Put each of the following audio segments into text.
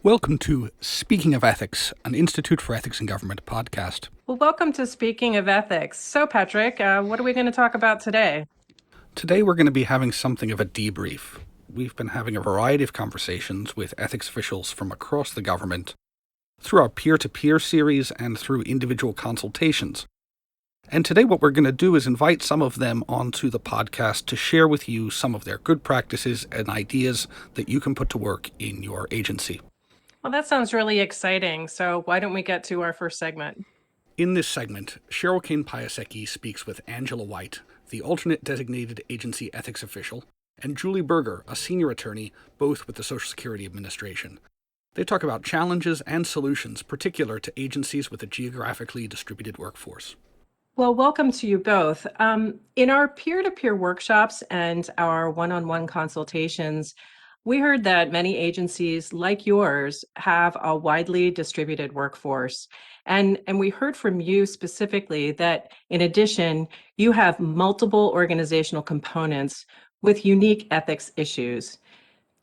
Welcome to Speaking of Ethics, an Institute for Ethics in Government podcast. Well, welcome to Speaking of Ethics. So, Patrick, what are we going to talk about today? Today we're going to be having something of a debrief. We've been having a variety of conversations with ethics officials from across the government through our peer-to-peer series and through individual consultations. And today what we're going to do is invite some of them onto the podcast to share with you some of their good practices and ideas that you can put to work in your agency. Well, that sounds really exciting. So, why don't we get to our first segment? In this segment, Cheryl Kane Piasecki speaks with Angela White, the alternate designated agency ethics official, and Julie Berger, a senior attorney, both with the Social Security Administration. They talk about challenges and solutions particular to agencies with a geographically distributed workforce. Well, welcome to you both. In our peer to peer workshops and our one on one consultations, we heard that many agencies like yours have a widely distributed workforce. And we heard from you specifically that in addition, you have multiple organizational components with unique ethics issues.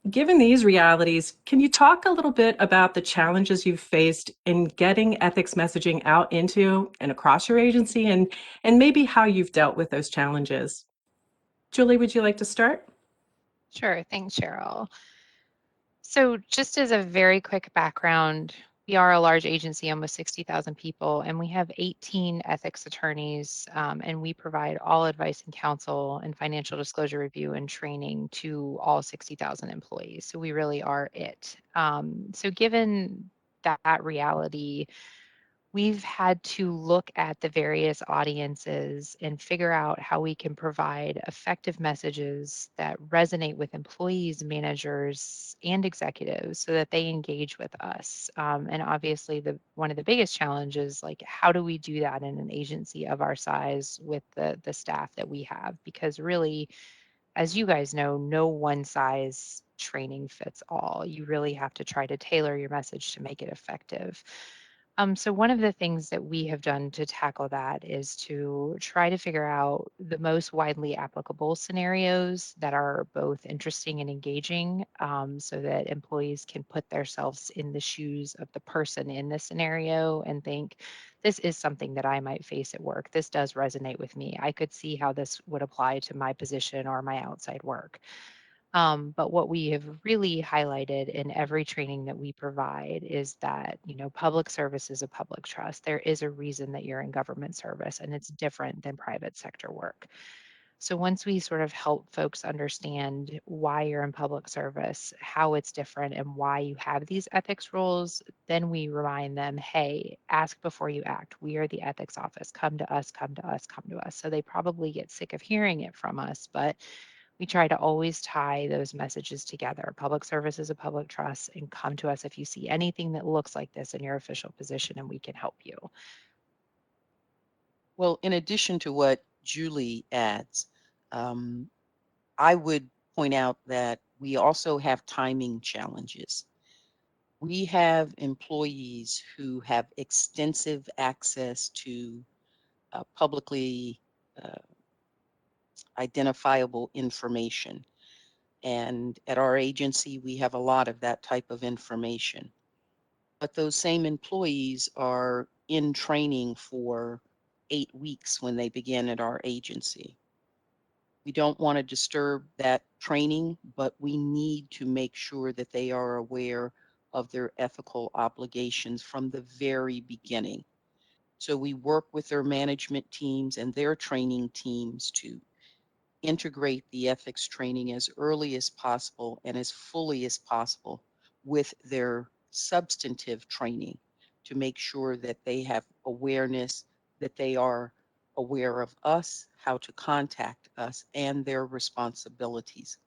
Given these realities, can you talk a little bit about the challenges you've faced in getting ethics messaging out into and across your agency and maybe how you've dealt with those challenges? Julie, would you like to start? Sure. Thanks, Cheryl. So, just as a very quick background, we are a large agency, almost 60,000 people, and we have 18 ethics attorneys, and we provide all advice and counsel and financial disclosure review and training to all 60,000 employees. So, we really are it. So, given that reality, we've had to look at the various audiences and figure out how we can provide effective messages that resonate with employees, managers, and executives so that they engage with us. And obviously, the one of the biggest challenges, like how do we do that in an agency of our size with the staff that we have? Because really, as you guys know, no one size training fits all. You really have to try to tailor your message to make it effective. So one of the things that we have done to tackle that is to try to figure out the most widely applicable scenarios that are both interesting and engaging, so that employees can put themselves in the shoes of the person in the scenario and think, this is something that I might face at work. This does resonate with me. I could see how this would apply to my position or my outside work. But what we have really highlighted in every training that we provide is that, public service is a public trust. There is a reason that you're in government service, and it's different than private sector work. So once we sort of help folks understand why you're in public service, how it's different, and why you have these ethics rules, then we remind them, hey, ask before you act. We are the ethics office. Come to us, come to us, come to us. So they probably get sick of hearing it from us, but we try to always tie those messages together. Public service is a public trust, and come to us if you see anything that looks like this in your official position, and we can help you. Well, in addition to what Julie adds, um, I would point out that we also have timing challenges. We have employees who have extensive access to publicly uh, identifiable information. And at our agency, we have a lot of that type of information. But those same employees are in training for 8 weeks when they begin at our agency. We don't want to disturb that training, but we need to make sure that they are aware of their ethical obligations from the very beginning. So we work with their management teams and their training teams to integrate the ethics training as early as possible and as fully as possible with their substantive training to make sure that they have awareness, that they are aware of us, how to contact us, and their responsibilities.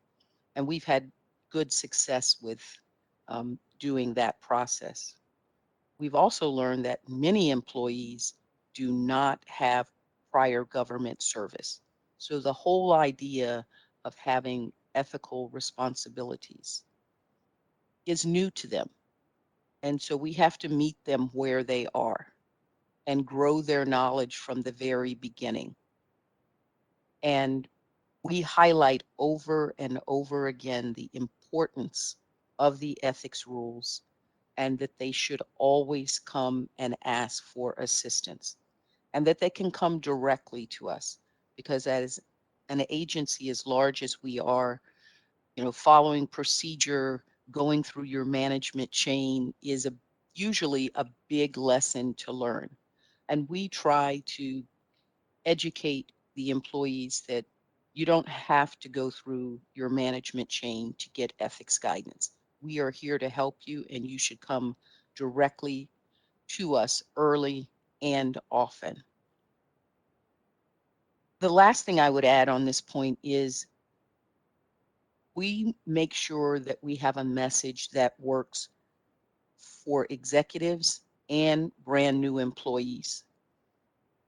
And we've had good success with doing that process. We've also learned that many employees do not have prior government service. So the whole idea of having ethical responsibilities is new to them. And so we have to meet them where they are and grow their knowledge from the very beginning. And we highlight over and over again the importance of the ethics rules and that they should always come and ask for assistance, and that they can come directly to us, because as an agency as large as we are, following procedure, going through your management chain is usually a big lesson to learn. And we try to educate the employees that you don't have to go through your management chain to get ethics guidance. We are here to help you, and you should come directly to us early and often. The last thing I would add on this point is we make sure that we have a message that works for executives and brand new employees,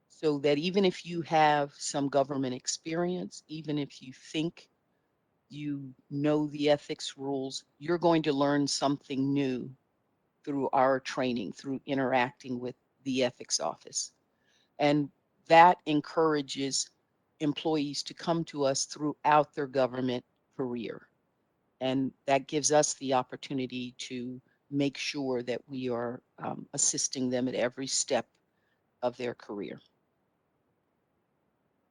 so that even if you have some government experience, even if you think you know the ethics rules, you're going to learn something new through our training, through interacting with the ethics office. And that encourages employees to come to us throughout their government career. And that gives us the opportunity to make sure that we are assisting them at every step of their career.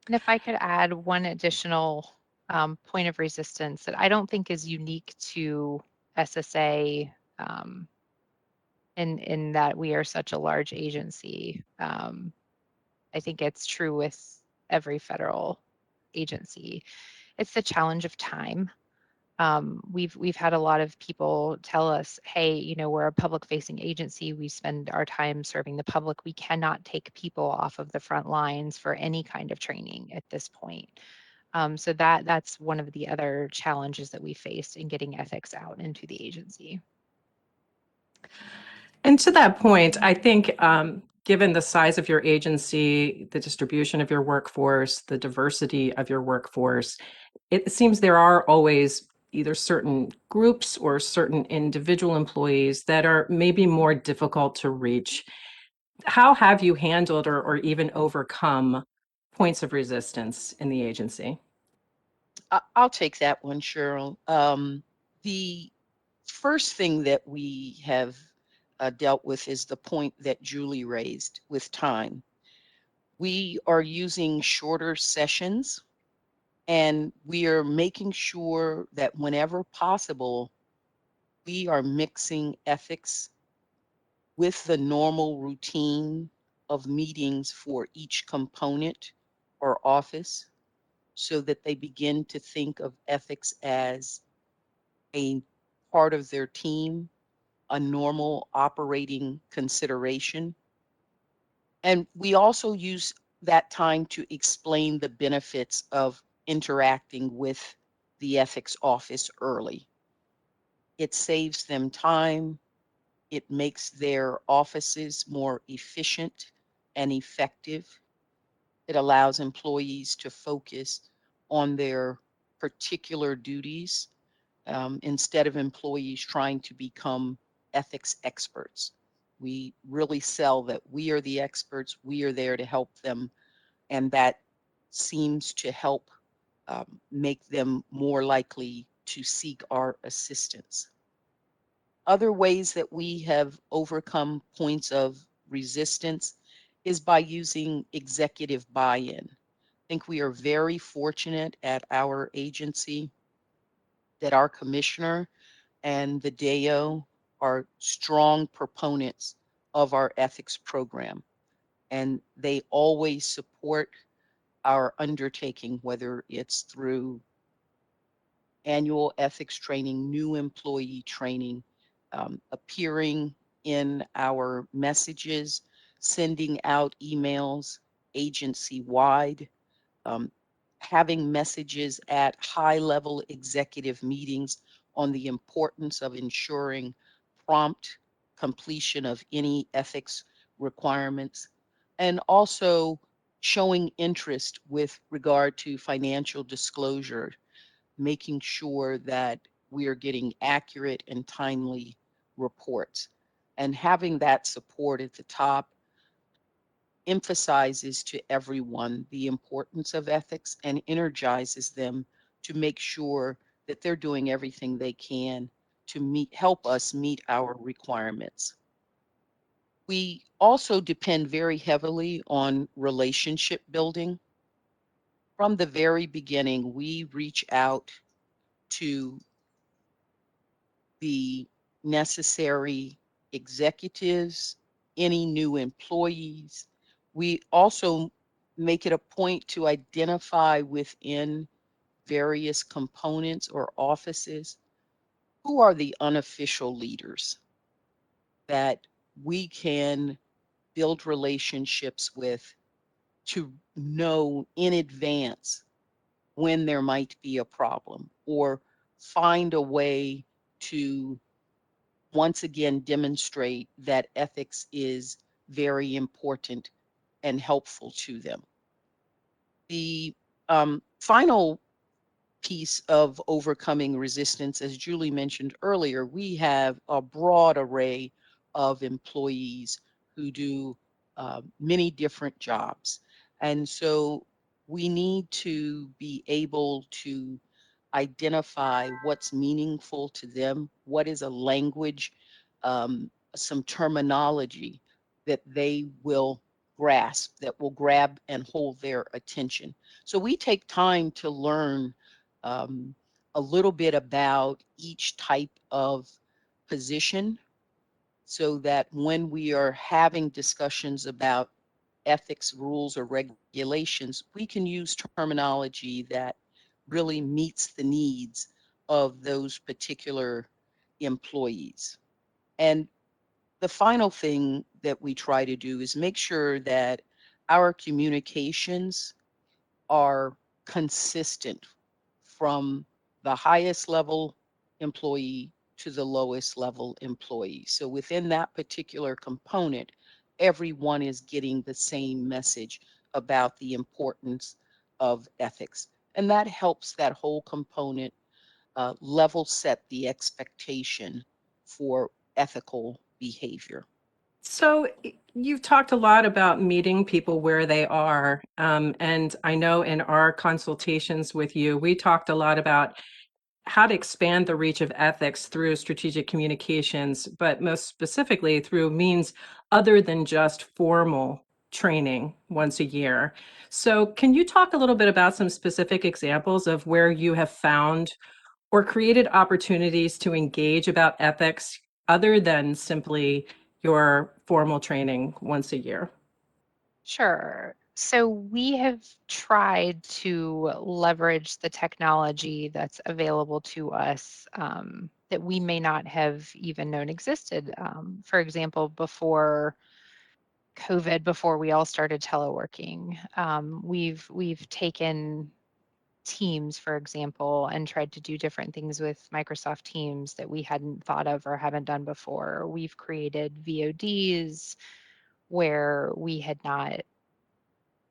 And if I could add one additional point of resistance that I don't think is unique to SSA, in that we are such a large agency. I think it's true with every federal agency. It's the challenge of time. We've had a lot of people tell us, hey, we're a public facing agency. We spend our time serving the public. We cannot take people off of the front lines for any kind of training at this point. So that's one of the other challenges that we faced in getting ethics out into the agency. And to that point, I think given the size of your agency, the distribution of your workforce, the diversity of your workforce, it seems there are always either certain groups or certain individual employees that are maybe more difficult to reach. How have you handled or even overcome points of resistance in the agency? I'll take that one, Cheryl. The first thing that we have dealt with is the point that Julie raised with time. We are using shorter sessions, and we are making sure that whenever possible, we are mixing ethics with the normal routine of meetings for each component or office, so that they begin to think of ethics as a part of their team, a normal operating consideration. And we also use that time to explain the benefits of interacting with the ethics office early. It saves them time. It makes their offices more efficient and effective. It allows employees to focus on their particular duties, instead of employees trying to become ethics experts. We really sell that we are the experts, we are there to help them, and that seems to help make them more likely to seek our assistance. Other ways that we have overcome points of resistance is by using executive buy-in. I think we are very fortunate at our agency that our commissioner and the DAO are strong proponents of our ethics program, and they always support our undertaking, whether it's through annual ethics training, new employee training, appearing in our messages, sending out emails agency-wide, um, having messages at high-level executive meetings on the importance of ensuring prompt completion of any ethics requirements, and also showing interest with regard to financial disclosure, making sure that we are getting accurate and timely reports. And having that support at the top emphasizes to everyone the importance of ethics and energizes them to make sure that they're doing everything they can to help us meet our requirements. We also depend very heavily on relationship building. From the very beginning, we reach out to the necessary executives, any new employees. We also make it a point to identify within various components or offices who are the unofficial leaders that we can build relationships with to know in advance when there might be a problem, or find a way to once again demonstrate that ethics is very important and helpful to them. The final piece of overcoming resistance, as Julie mentioned earlier, we have a broad array of employees who do many different jobs. And so we need to be able to identify what's meaningful to them, what is a language, some terminology that they will grasp, that will grab and hold their attention. So we take time to learn a little bit about each type of position so that when we are having discussions about ethics rules or regulations, we can use terminology that really meets the needs of those particular employees. And the final thing that we try to do is make sure that our communications are consistent from the highest level employee to the lowest level employee. So within that particular component, everyone is getting the same message about the importance of ethics. And that helps that whole component level set the expectation for ethical behavior. So you've talked a lot about meeting people where they are. And I know in our consultations with you, we talked a lot about how to expand the reach of ethics through strategic communications, but most specifically through means other than just formal training once a year. So, can you talk a little bit about some specific examples of where you have found or created opportunities to engage about ethics other than simply your formal training once a year? Sure. So we have tried to leverage the technology that's available to us that we may not have even known existed. For example, before COVID, before we all started teleworking, we've taken Teams, for example, and tried to do different things with Microsoft Teams that we hadn't thought of or haven't done before. We've created VODs where we had not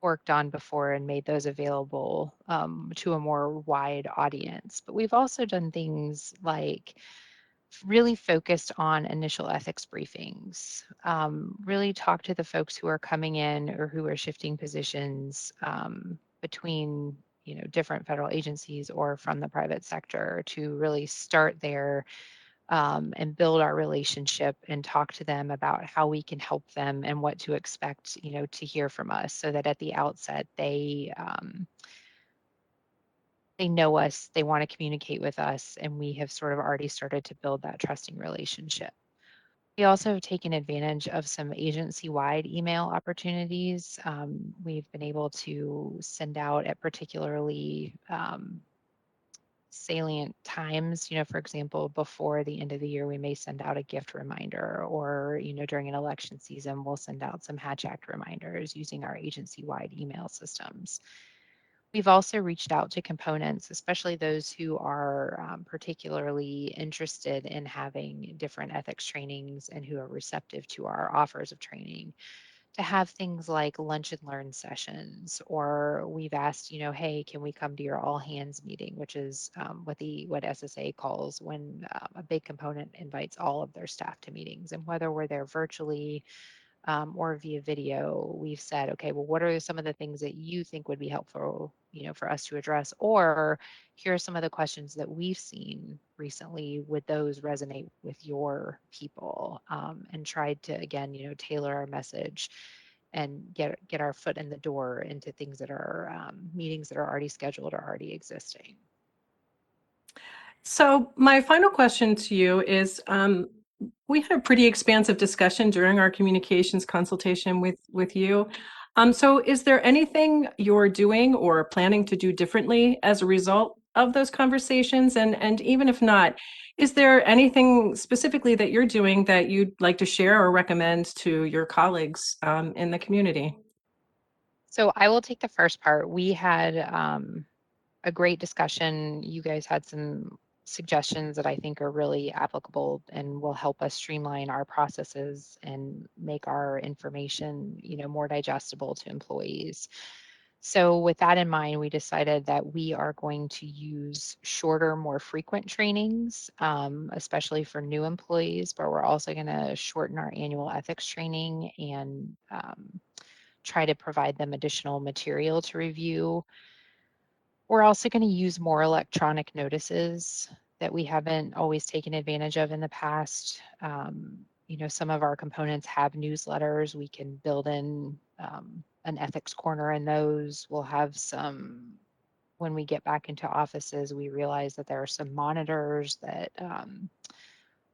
worked on before and made those available to a more wide audience. But we've also done things like really focused on initial ethics briefings, really talk to the folks who are coming in or who are shifting positions between different federal agencies or from the private sector to really start there and build our relationship and talk to them about how we can help them and what to expect, to hear from us, so that at the outset they know us, they want to communicate with us, and we have sort of already started to build that trusting relationship. We also have taken advantage of some agency-wide email opportunities. We've been able to send out at particularly salient times, for example, before the end of the year, we may send out a gift reminder, or, during an election season, we'll send out some Hatch Act reminders using our agency-wide email systems. We've also reached out to components, especially those who are particularly interested in having different ethics trainings and who are receptive to our offers of training, to have things like lunch and learn sessions. Or we've asked, hey, can we come to your all hands meeting, which is what SSA calls when a big component invites all of their staff to meetings. And whether we're there virtually or via video, we've said, okay, well, what are some of the things that you think would be helpful, for us to address? Or here are some of the questions that we've seen recently. Would those resonate with your people? And tried to, again, tailor our message and get our foot in the door into things that are meetings that are already scheduled or already existing. So my final question to you is, we had a pretty expansive discussion during our communications consultation with you. So is there anything you're doing or planning to do differently as a result of those conversations? And even if not, is there anything specifically that you're doing that you'd like to share or recommend to your colleagues in the community? So I will take the first part. We had a great discussion. You guys had some suggestions that I think are really applicable and will help us streamline our processes and make our information, more digestible to employees. So with that in mind, we decided that we are going to use shorter, more frequent trainings, especially for new employees, but we're also going to shorten our annual ethics training and try to provide them additional material to review. We're also going to use more electronic notices that we haven't always taken advantage of in the past. Some of our components have newsletters. We can build in an ethics corner in those. We'll have some, when we get back into offices, we realize that there are some monitors that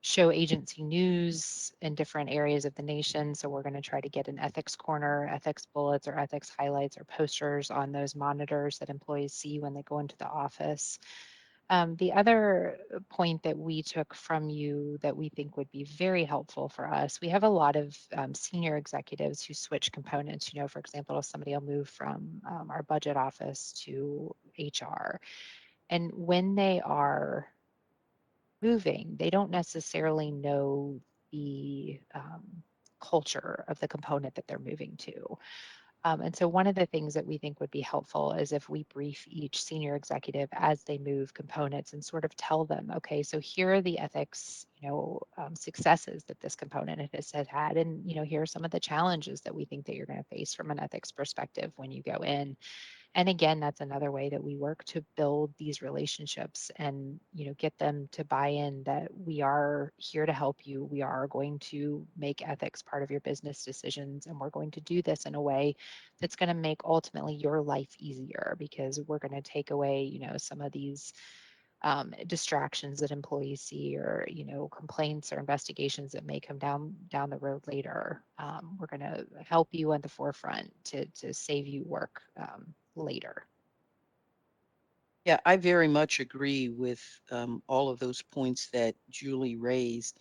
show agency news in different areas of the nation. So we're going to try to get an ethics corner, ethics bullets or ethics highlights or posters on those monitors that employees see when they go into the office. The other point that we took from you that we think would be very helpful for us, we have a lot of senior executives who switch components. For example, if somebody will move from our budget office to HR. And when they are moving, they don't necessarily know the culture of the component that they're moving to. And so one of the things that we think would be helpful is if we brief each senior executive as they move components and sort of tell them, okay, so here are the ethics, successes that this component has had, and here are some of the challenges that we think that you're going to face from an ethics perspective when you go in. And again, that's another way that we work to build these relationships and get them to buy in that we are here to help you. We are going to make ethics part of your business decisions, and we're going to do this in a way that's going to make ultimately your life easier, because we're going to take away some of these distractions that employees see, or complaints or investigations that may come down the road later. We're going to help you at the forefront to save you work later. Yeah, I very much agree with all of those points that Julie raised,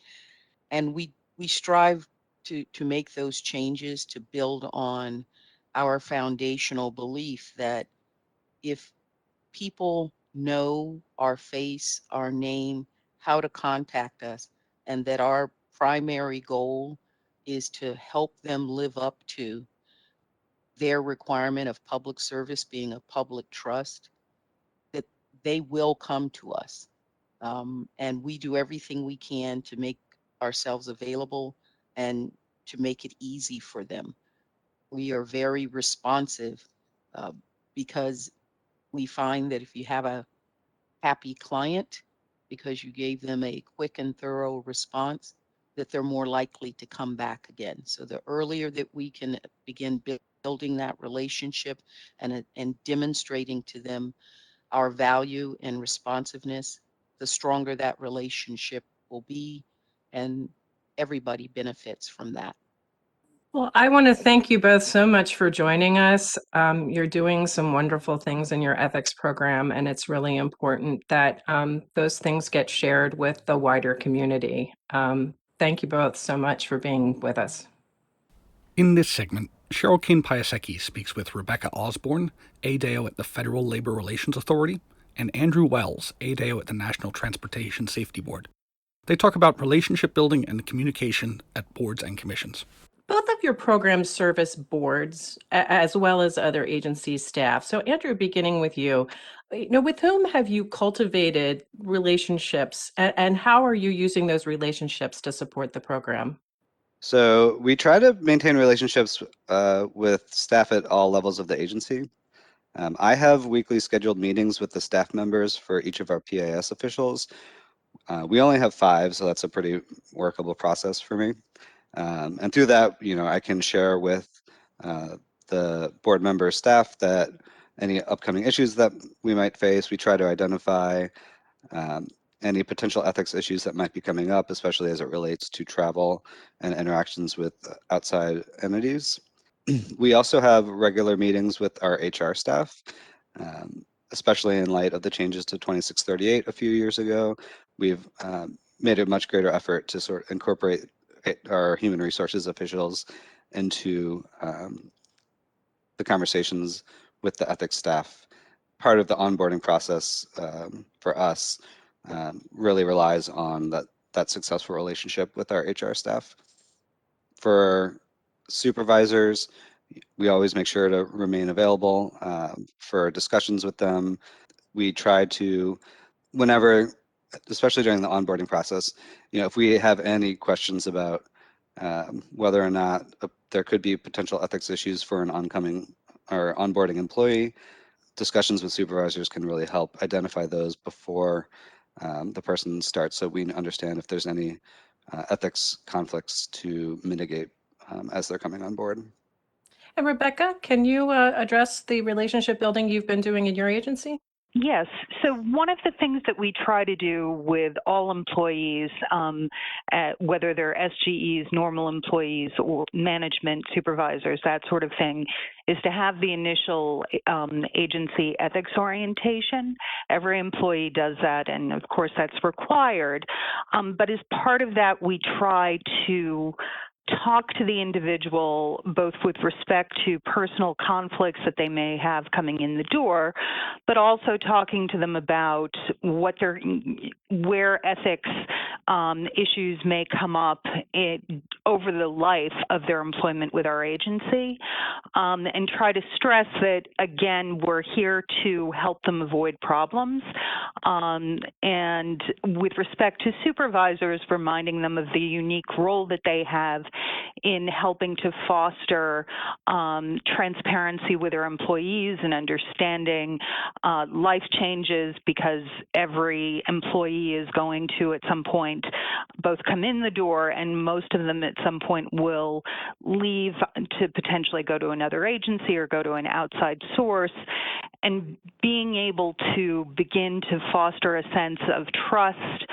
and we strive to make those changes to build on our foundational belief that if people know our face, our name, how to contact us, and that our primary goal is to help them live up to their requirement of public service being a public trust, that they will come to us. And we do everything we can to make ourselves available and to make it easy for them. We are very responsive uh, because we find that if you have a happy client because you gave them a quick and thorough response, that they're more likely to come back again. So the earlier that we can begin building that relationship and demonstrating to them our value and responsiveness, the stronger that relationship will be, and everybody benefits from that. Well, I want to thank you both so much for joining us. You're doing some wonderful things in your ethics program, and it's really important that those things get shared with the wider community. Thank you both so much for being with us. In this segment, Cheryl Kane Piasecki speaks with Rebecca Osborne, ADAO at the Federal Labor Relations Authority, and Andrew Wells, ADAO at the National Transportation Safety Board. They talk about relationship building and communication at boards and commissions. Both of your programs service boards as well as other agency staff. So, Andrew, beginning with you, with whom have you cultivated relationships, and how are you using those relationships to support the program? So we try to maintain relationships with staff at all levels of the agency. I have weekly scheduled meetings with the staff members for each of our PAS officials. We only have 5, so that's a pretty workable process for me. And through that, I can share with the board member staff that any upcoming issues that we might face, we try to identify any potential ethics issues that might be coming up, especially as it relates to travel and interactions with outside entities. We also have regular meetings with our HR staff, especially in light of the changes to 2638 a few years ago. We've made a much greater effort to sort of incorporate our human resources officials into the conversations with the ethics staff. Part of the onboarding process for us really relies on that successful relationship with our HR staff. For supervisors, we always make sure to remain available for discussions with them. We try to, whenever, especially during the onboarding process, if we have any questions about whether or not there could be potential ethics issues for an oncoming or onboarding employee, discussions with supervisors can really help identify those before the person starts, so we understand if there's any ethics conflicts to mitigate as they're coming on board. And Rebecca, can you address the relationship building you've been doing in your agency? Yes. So one of the things that we try to do with all employees, whether they're SGEs, normal employees, or management supervisors, that sort of thing, is to have the initial agency ethics orientation. Every employee does that, and of course that's required. But as part of that, we try to talk to the individual both with respect to personal conflicts that they may have coming in the door, but also talking to them about where ethics issues may come up over the life of their employment with our agency, and try to stress that, again, we're here to help them avoid problems. And with respect to supervisors, reminding them of the unique role that they have in helping to foster transparency with their employees and understanding life changes, because every employee is going to, at some point, both come in the door, and most of them at some point will leave to potentially go to another agency or go to an outside source. And being able to begin to foster a sense of trust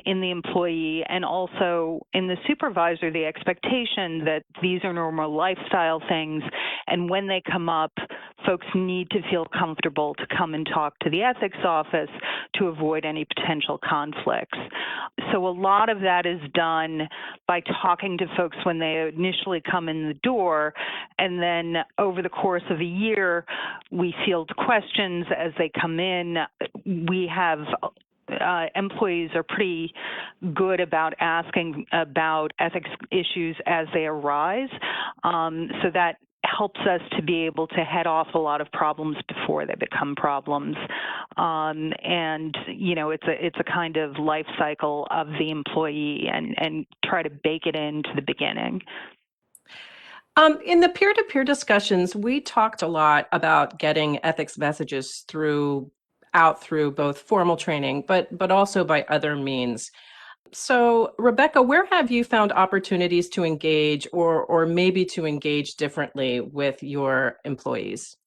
in the employee, and also in the supervisor, the expectation that these are normal lifestyle things, and when they come up, folks need to feel comfortable to come and talk to the ethics office to avoid any potential conflicts. So a lot of that is done by talking to folks when they initially come in the door, and then over the course of a year, we field questions as they come in. We have employees are pretty good about asking about ethics issues as they arise, so that helps us to be able to head off a lot of problems before they become problems. And it's a kind of life cycle of the employee, and try to bake it into the beginning. In the peer-to-peer discussions, we talked a lot about getting ethics messages through both formal training, but also by other means. So, Rebecca, where have you found opportunities to engage, or maybe to engage differently with your employees?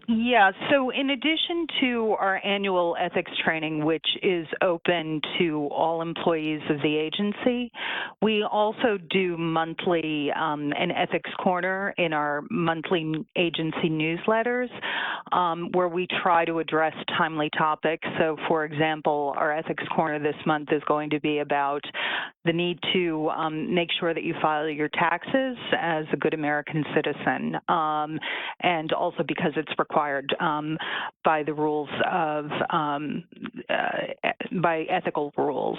Yeah, so in addition to our annual ethics training, which is open to all employees of the agency, we also do monthly an ethics corner in our monthly agency newsletters, where we try to address timely topics. So, for example, our ethics corner this month is going to be about the need to make sure that you file your taxes as a good American citizen, and also because it's required by the rules of, by ethical rules.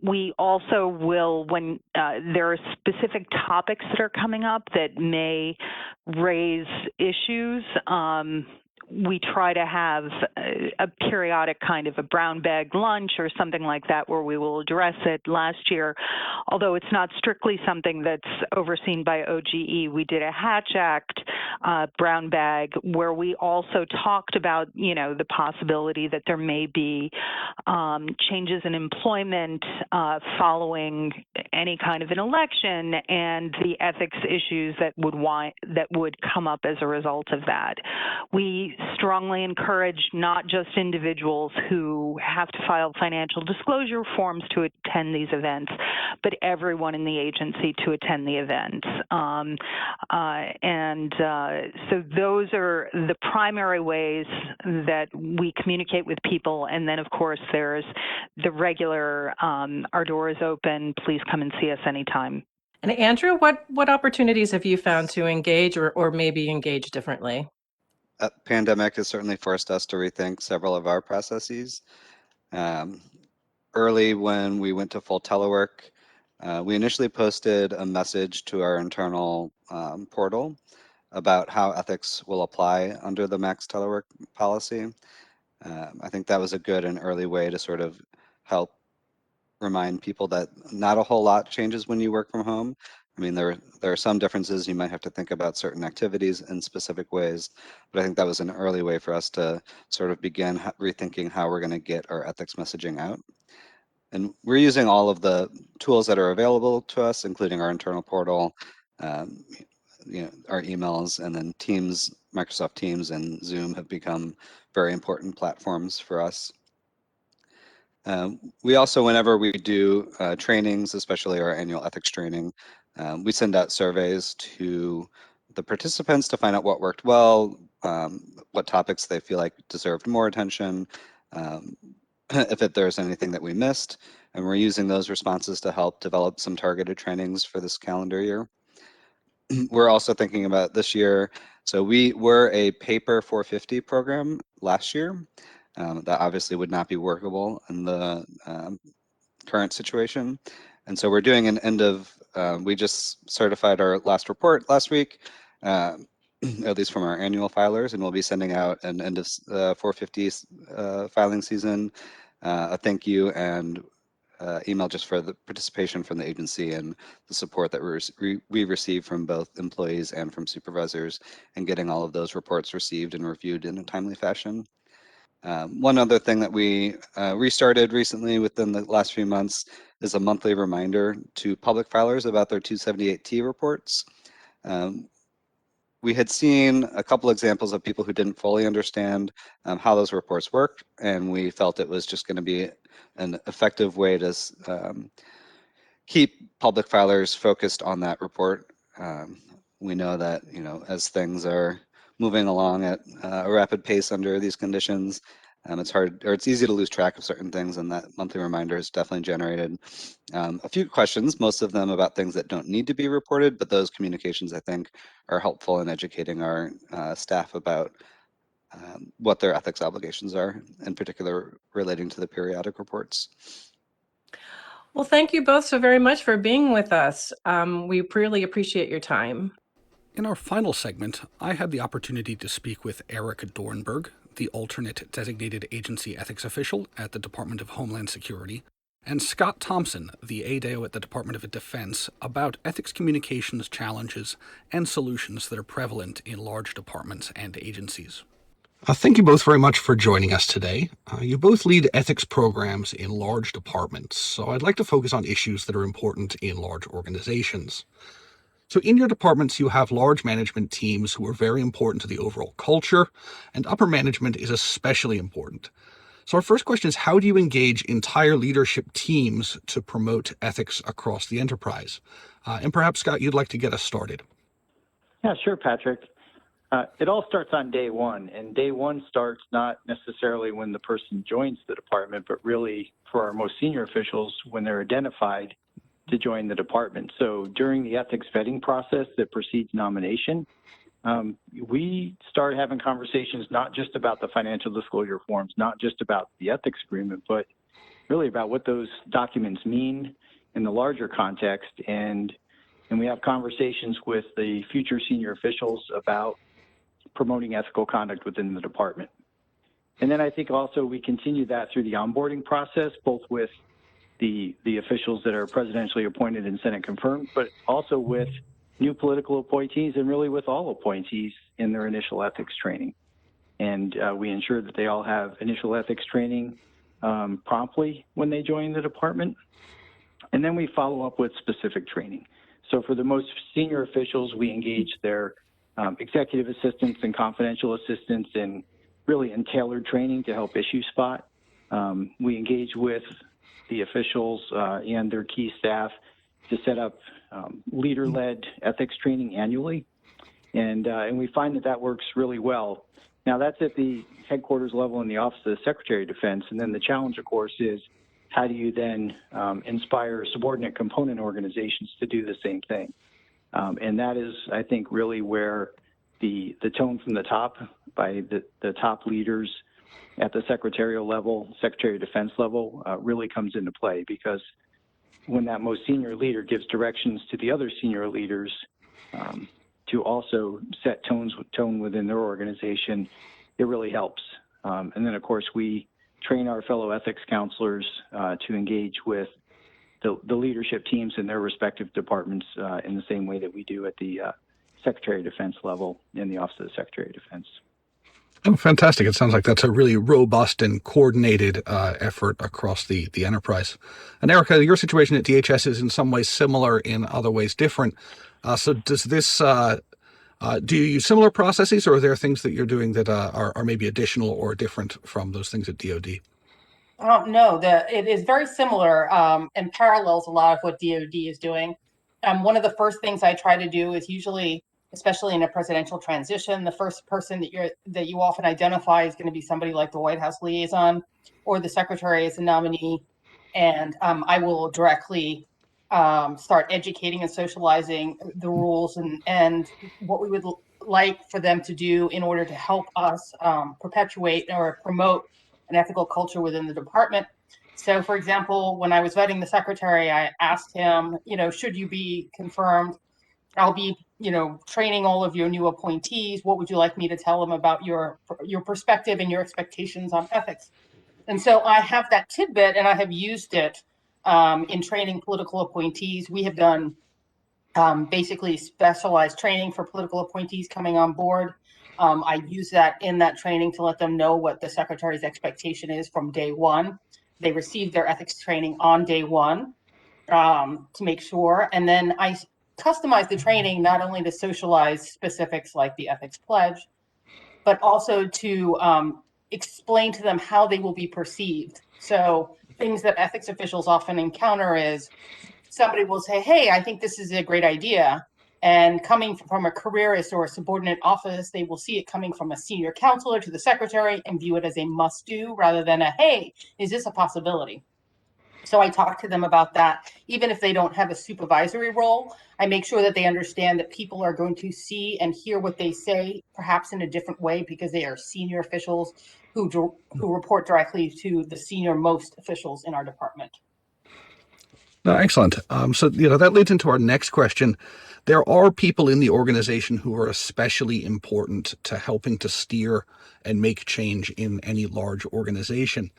We also will, when there are specific topics that are coming up that may raise issues, we try to have a periodic kind of a brown bag lunch or something like that where we will address it. Last year, although it's not strictly something that's overseen by OGE, we did a Hatch Act brown bag where we also talked about, the possibility that there may be changes in employment following any kind of an election and the ethics issues that would come up as a result of that. We strongly encourage not just individuals who have to file financial disclosure forms to attend these events, but everyone in the agency to attend the events. So those are the primary ways that we communicate with people. And then, of course, there's the regular, our door is open, please come and see us anytime. And Andrew, what opportunities have you found to engage or maybe engage differently? Pandemic has certainly forced us to rethink several of our processes. Early when we went to full telework, we initially posted a message to our internal portal about how ethics will apply under the max telework policy. I think that was a good and early way to sort of help remind people that not a whole lot changes when you work from home. I mean, there are some differences. You might have to think about certain activities in specific ways, but I think that was an early way for us to sort of begin rethinking how we're going to get our ethics messaging out. And we're using all of the tools that are available to us, including our internal portal, our emails, and then Teams, Microsoft Teams and Zoom have become very important platforms for us. We also, whenever we do trainings, especially our annual ethics training, we send out surveys to the participants to find out what worked well, what topics they feel like deserved more attention, if there's anything that we missed, and we're using those responses to help develop some targeted trainings for this calendar year. We're also thinking about this year. So we were a paper 450 program last year. That obviously would not be workable in the current situation. And so we're doing an end of, we just certified our last report last week, at least from our annual filers, and we'll be sending out an end of 450 filing season, a thank you, and email just for the participation from the agency and the support that we receive from both employees and from supervisors, and getting all of those reports received and reviewed in a timely fashion. One other thing that we restarted recently within the last few months is a monthly reminder to public filers about their 278T reports. We had seen a couple examples of people who didn't fully understand how those reports worked, and we felt it was just going to be an effective way to keep public filers focused on that report. We know that, as things are moving along at a rapid pace under these conditions, it's hard, or it's easy to lose track of certain things, and that monthly reminder has definitely generated a few questions, most of them about things that don't need to be reported, but those communications, I think, are helpful in educating our staff about what their ethics obligations are, in particular relating to the periodic reports. Well, thank you both so very much for being with us. We really appreciate your time. In our final segment, I had the opportunity to speak with Eric Dornberg, the alternate designated agency ethics official at the Department of Homeland Security, and Scott Thompson, the ADO at the Department of Defense, about ethics communications challenges and solutions that are prevalent in large departments and agencies. Thank you both very much for joining us today. You both lead ethics programs in large departments, so I'd like to focus on issues that are important in large organizations. So in your departments, you have large management teams who are very important to the overall culture, and upper management is especially important. So our first question is, how do you engage entire leadership teams to promote ethics across the enterprise? And perhaps, Scott, you'd like to get us started. Yeah, sure, Patrick. It all starts on day one, and day one starts not necessarily when the person joins the department, but really for our most senior officials when they're identified to join the department. So during the ethics vetting process that precedes nomination, we start having conversations not just about the financial disclosure forms, not just about the ethics agreement, but really about what those documents mean in the larger context. And we have conversations with the future senior officials about promoting ethical conduct within the department. And then I think also we continue that through the onboarding process, both with the officials that are presidentially appointed and Senate confirmed, but also with new political appointees and really with all appointees in their initial ethics training. And we ensure that they all have initial ethics training promptly when they join the department. And then we follow up with specific training. So for the most senior officials, we engage their executive assistants and confidential assistants in tailored training to help issue spot. We engage with the officials and their key staff to set up leader-led ethics training annually. And we find that works really well. Now, that's at the headquarters level in the Office of the Secretary of Defense. And then the challenge, of course, is how do you then inspire subordinate component organizations to do the same thing? And that is, I think, really where the tone from the top by the top leaders at the secretarial level, Secretary of Defense level, really comes into play, because when that most senior leader gives directions to the other senior leaders to also set tone within their organization, it really helps. And then, of course, we train our fellow ethics counselors to engage with the leadership teams in their respective departments in the same way that we do at the Secretary of Defense level in the Office of the Secretary of Defense. Oh, fantastic. It sounds like that's a really robust and coordinated effort across the enterprise. And Erica, your situation at DHS is in some ways similar, in other ways different. So does this, do you use similar processes, or are there things that you're doing that are maybe additional or different from those things at DOD? No, it is very similar and parallels a lot of what DOD is doing. One of the first things I try to do is usually, especially in a presidential transition, the first person that you often identify is going to be somebody like the White House liaison or the secretary as a nominee. And I will directly start educating and socializing the rules and what we would like for them to do in order to help us perpetuate or promote an ethical culture within the department. So, for example, when I was vetting the secretary, I asked him, should you be confirmed, I'll be, training all of your new appointees. What would you like me to tell them about your perspective and your expectations on ethics? And so I have that tidbit, and I have used it in training political appointees. We have done basically specialized training for political appointees coming on board. I use that in that training to let them know what the secretary's expectation is from day one. They receive their ethics training on day one to make sure. And then I customize the training not only to socialize specifics like the ethics pledge, but also to explain to them how they will be perceived. So things that ethics officials often encounter is somebody will say, hey, I think this is a great idea. And coming from a careerist or a subordinate office, they will see it coming from a senior counselor to the secretary and view it as a must do rather than a, hey, is this a possibility? So I talk to them about that. Even if they don't have a supervisory role, I make sure that they understand that people are going to see and hear what they say, perhaps in a different way, because they are senior officials who report directly to the senior most officials in our department. Excellent. So, that leads into our next question. There are people in the organization who are especially important to helping to steer and make change in any large organization.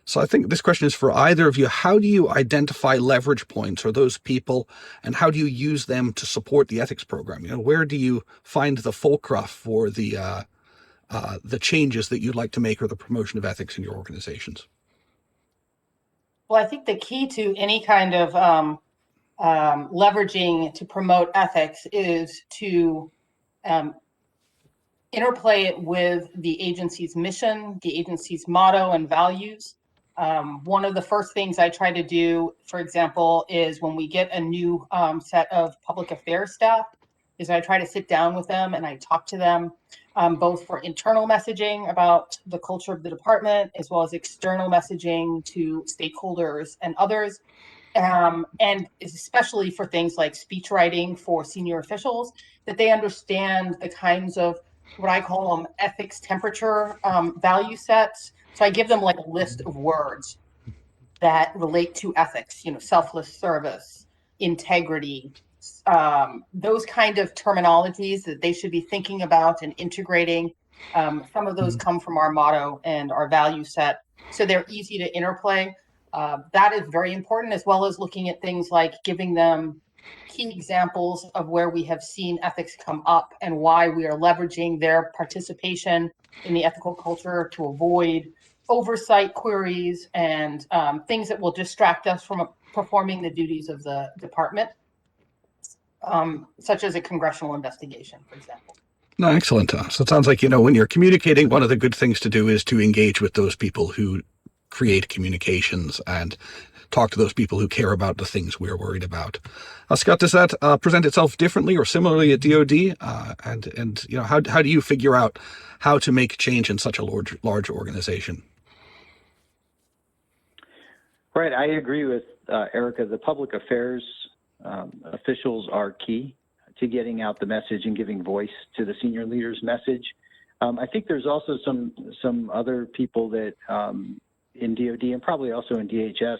So I think this question is for either of you. How do you identify leverage points or those people, and how do you use them to support the ethics program? Where do you find the fulcrum for the changes that you'd like to make or the promotion of ethics in your organizations? Well, I think the key to any kind of leveraging to promote ethics is to interplay it with the agency's mission, the agency's motto and values. One of the first things I try to do, for example, is when we get a new set of public affairs staff, is I try to sit down with them and I talk to them both for internal messaging about the culture of the department, as well as external messaging to stakeholders and others. And especially for things like speech writing for senior officials, that they understand the kinds of what I call them ethics temperature value sets. So I give them like a list of words that relate to ethics, selfless service, integrity, those kind of terminologies that they should be thinking about and integrating. Some of those come from our motto and our value set, so they're easy to interplay. That is very important, as well as looking at things like giving them key examples of where we have seen ethics come up and why we are leveraging their participation in the ethical culture to avoid oversight queries and things that will distract us from performing the duties of the department, such as a congressional investigation, for example. No, excellent. So it sounds like, when you're communicating, one of the good things to do is to engage with those people who create communications and talk to those people who care about the things we're worried about. Scott, does that present itself differently or similarly at DoD? And how do you figure out how to make change in such a large organization? Right, I agree with Erica. The public affairs officials are key to getting out the message and giving voice to the senior leaders' message. I think there's also some other people that in DoD and probably also in DHS,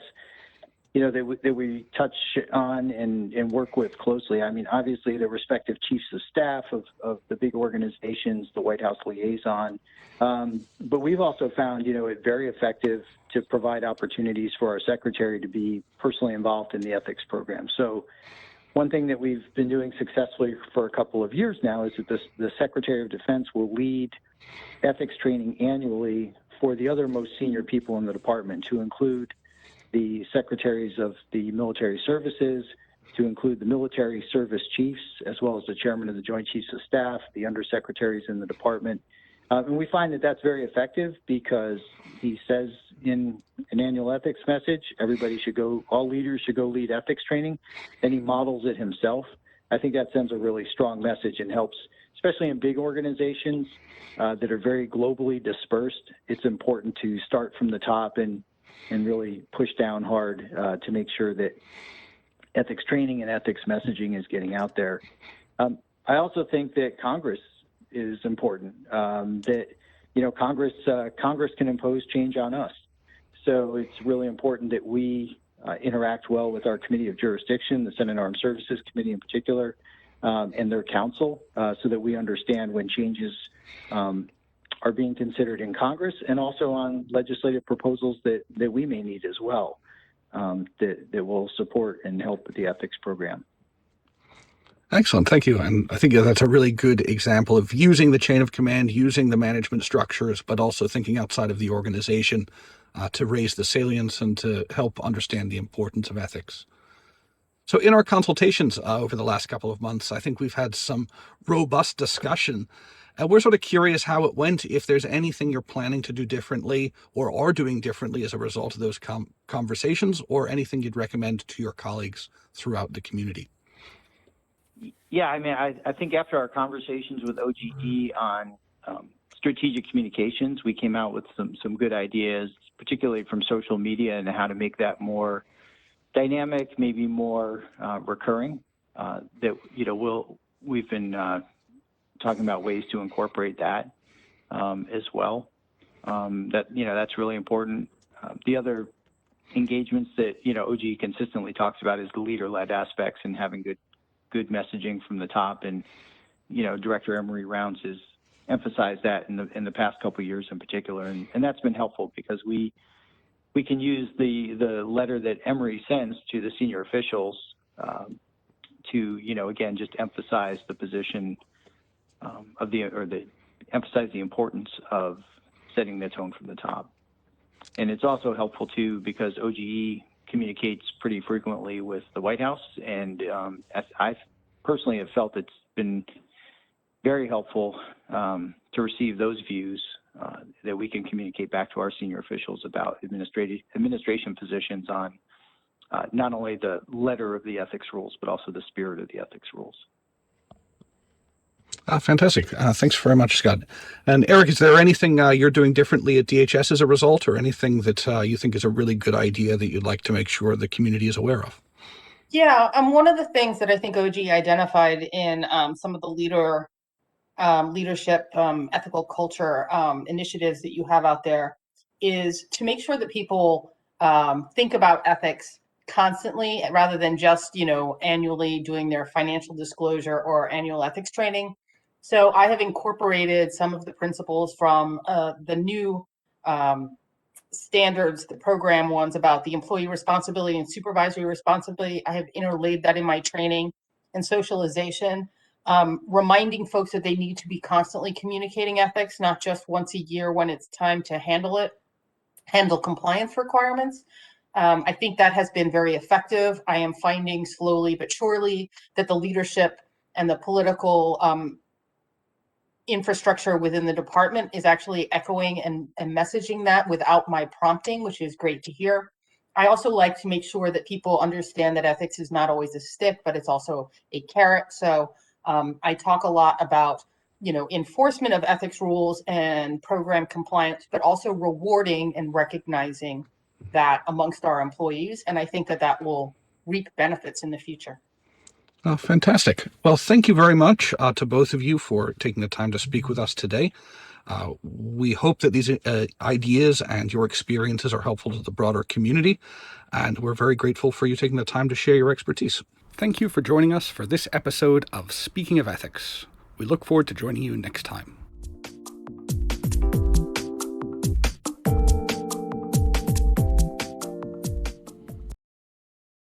that we touch on and work with closely. I mean, obviously the respective chiefs of staff of the big organizations, the White House liaison, but we've also found, it very effective to provide opportunities for our secretary to be personally involved in the ethics program. So one thing that we've been doing successfully for a couple of years now is that the Secretary of Defense will lead ethics training annually for the other most senior people in the department, to include the secretaries of the military services, to include the military service chiefs, as well as the chairman of the Joint Chiefs of Staff, the undersecretaries in the department. And we find that that's very effective because he says in an annual ethics message, all leaders should go lead ethics training, and he models it himself. I think that sends a really strong message and helps, especially in big organizations that are very globally dispersed. It's important to start from the top and really push down hard to make sure that ethics training and ethics messaging is getting out there. I also think that Congress is important, that Congress can impose change on us. So it's really important that we interact well with our Committee of Jurisdiction, the Senate Armed Services Committee in particular, and their counsel, so that we understand when changes are being considered in Congress, and also on legislative proposals that we may need as well, that will support and help with the ethics program. Excellent. Thank you. And I think that's a really good example of using the chain of command, using the management structures, but also thinking outside of the organization to raise the salience and to help understand the importance of ethics. So in our consultations over the last couple of months, I think we've had some robust discussion. We're sort of curious how it went, if there's anything you're planning to do differently or are doing differently as a result of those conversations, or anything you'd recommend to your colleagues throughout the community. Yeah, I mean, I think after our conversations with OGE on strategic communications, we came out with some good ideas, particularly from social media, and how to make that more dynamic, maybe more recurring. We've been talking about ways to incorporate that as well. That's really important. The other engagements that OGE consistently talks about is the leader-led aspects and having good messaging from the top, and Director Emery Rounds has emphasized that in the past couple of years in particular, and that's been helpful because we can use the letter that Emery sends to the senior officials to again just emphasize the position emphasize the importance of setting the tone from the top. And it's also helpful too because OGE communicates pretty frequently with the White House, and I personally have felt it's been very helpful to receive those views that we can communicate back to our senior officials about administration positions on not only the letter of the ethics rules, but also the spirit of the ethics rules. Fantastic. Thanks very much, Scott. And Eric, is there anything you're doing differently at DHS as a result, or anything that you think is a really good idea that you'd like to make sure the community is aware of? Yeah, one of the things that I think OGE identified in some of the leadership, ethical culture initiatives that you have out there is to make sure that people think about ethics constantly rather than just, annually doing their financial disclosure or annual ethics training. So I have incorporated some of the principles from the new standards, the program ones about the employee responsibility and supervisory responsibility. I have interlaid that in my training and socialization, reminding folks that they need to be constantly communicating ethics, not just once a year when it's time to handle compliance requirements. I think that has been very effective. I am finding slowly but surely that the leadership and the political infrastructure within the department is actually echoing and messaging that without my prompting, which is great to hear. I also like to make sure that people understand that ethics is not always a stick, but it's also a carrot. So I talk a lot about, enforcement of ethics rules and program compliance, but also rewarding and recognizing that amongst our employees. And I think that that will reap benefits in the future. Oh, fantastic. Well, thank you very much to both of you for taking the time to speak with us today. We hope that these ideas and your experiences are helpful to the broader community, and we're very grateful for you taking the time to share your expertise. Thank you for joining us for this episode of Speaking of Ethics. We look forward to joining you next time.